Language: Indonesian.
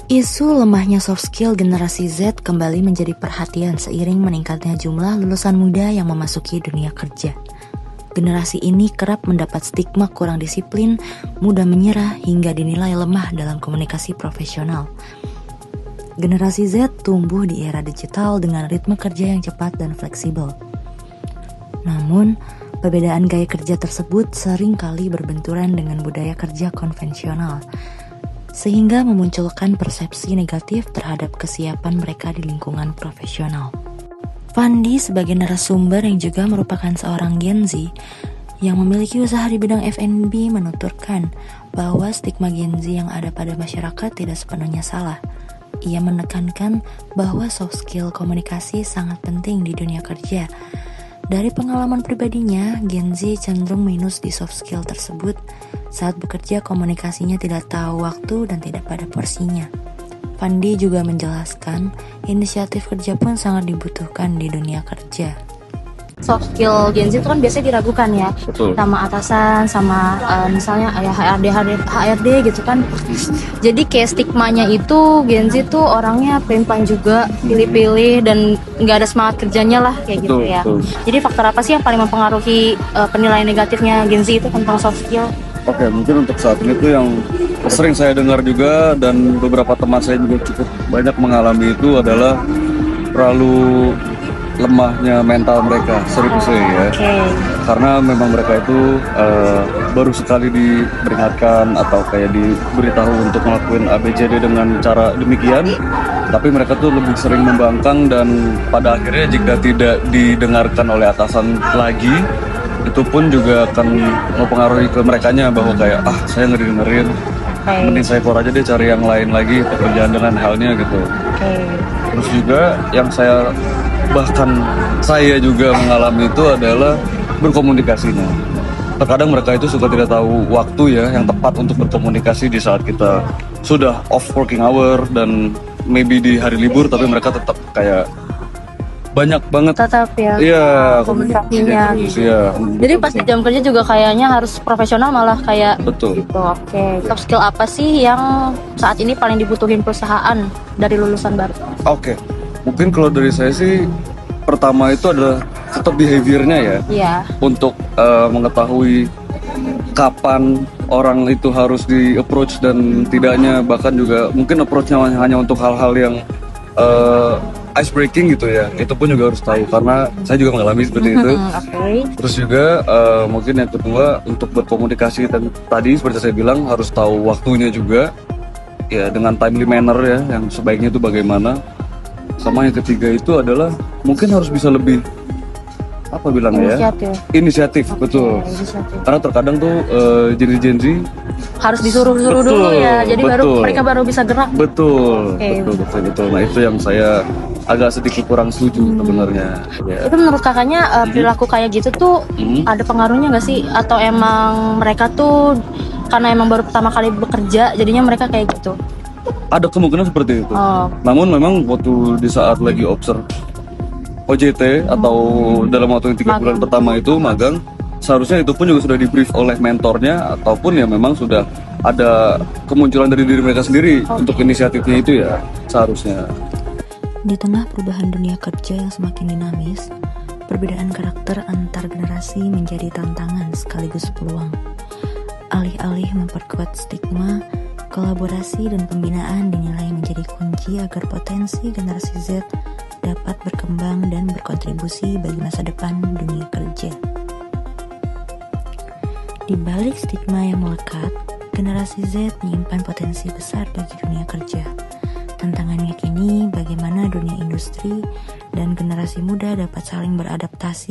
Isu lemahnya soft skill generasi Z kembali menjadi perhatian seiring meningkatnya jumlah lulusan muda yang memasuki dunia kerja. Generasi ini kerap mendapat stigma kurang disiplin, mudah menyerah, hingga dinilai lemah dalam komunikasi profesional. Generasi Z tumbuh di era digital dengan ritme kerja yang cepat dan fleksibel. Namun, perbedaan gaya kerja tersebut sering kali berbenturan dengan budaya kerja konvensional, sehingga memunculkan persepsi negatif terhadap kesiapan mereka di lingkungan profesional. Fandi sebagai narasumber yang juga merupakan seorang Gen Z yang memiliki usaha di bidang F&B menuturkan bahwa stigma Gen Z yang ada pada masyarakat tidak sepenuhnya salah. Ia menekankan bahwa soft skill komunikasi sangat penting di dunia kerja. Dari pengalaman pribadinya, Gen Z cenderung minus di soft skill tersebut. Saat bekerja, komunikasinya tidak tahu waktu dan tidak pada porsinya. Fandi juga menjelaskan, inisiatif kerja pun sangat dibutuhkan di dunia kerja. Soft skill Gen Z itu kan biasanya diragukan ya. Betul. Sama atasan, sama misalnya HRD gitu kan. Jadi kayak stigmanya itu Gen Z tuh orangnya pelin-pelan juga, pilih-pilih dan nggak ada semangat kerjanya lah kayak gitu ya. Betul. Jadi faktor apa sih yang paling mempengaruhi penilaian negatifnya Gen Z itu tentang soft skill? Oke, mungkin untuk saat ini tuh yang sering saya dengar juga dan beberapa teman saya juga cukup banyak mengalami itu adalah terlalu lemahnya mental mereka, sorry to say ya. Karena memang mereka itu baru sekali diperingatkan atau kayak diberitahu untuk ngelakuin ABCD dengan cara demikian, tapi mereka tuh lebih sering membangkang dan pada akhirnya jika tidak didengarkan oleh atasan lagi, itu pun juga akan mempengaruhi ke merekanya bahwa kayak saya nggak didengerin, mending saya keluar aja deh cari yang lain lagi pekerjaan dengan halnya gitu. Terus juga yang bahkan saya juga mengalami itu adalah berkomunikasinya. Terkadang mereka itu suka tidak tahu waktu ya yang tepat untuk berkomunikasi di saat kita sudah off working hour dan maybe di hari libur, tapi mereka tetap kayak banyak banget komunikasinya gitu. Iya. Jadi pas di jam kerja juga kayaknya harus profesional malah kayak betul. Gitu. Soft skill apa sih yang saat ini paling dibutuhin perusahaan dari lulusan baru? Mungkin kalau dari saya sih pertama itu adalah tetap behaviornya ya. Iya. Untuk mengetahui kapan orang itu harus di approach dan tidaknya, bahkan juga mungkin approachnya hanya untuk hal-hal yang ice breaking gitu ya, itu pun juga harus tahu karena saya juga mengalami seperti itu. Terus juga mungkin yang kedua untuk berkomunikasi tadi seperti saya bilang harus tahu waktunya juga ya, dengan timely manner ya, yang sebaiknya itu bagaimana. Sama yang ketiga itu adalah mungkin harus bisa lebih inisiatif. Betul. Inisiatif. Karena terkadang tuh Gen Z harus disuruh dulu ya, jadi mereka baru bisa gerak. Betul. Nah itu yang saya agak sedikit kurang setuju sebenarnya. Ya. Itu menurut kakaknya perilaku kayak gitu tuh ada pengaruhnya nggak sih? Atau emang mereka tuh karena emang baru pertama kali bekerja, jadinya mereka kayak gitu? Ada kemungkinan seperti itu. Namun memang waktu di saat lagi observe OJT atau dalam waktu yang 3 bulan pertama itu magang, seharusnya itu pun juga sudah di brief oleh mentornya ataupun ya memang sudah ada kemunculan dari diri mereka sendiri untuk inisiatifnya itu ya seharusnya. Di tengah perubahan dunia kerja yang semakin dinamis, perbedaan karakter antar generasi menjadi tantangan sekaligus peluang. Alih-alih memperkuat stigma, kolaborasi dan pembinaan dinilai menjadi kunci agar potensi generasi Z dapat berkembang dan berkontribusi bagi masa depan dunia kerja. Di balik stigma yang melekat, generasi Z menyimpan potensi besar bagi dunia kerja. Tantangannya kini bagaimana dunia industri dan generasi muda dapat saling beradaptasi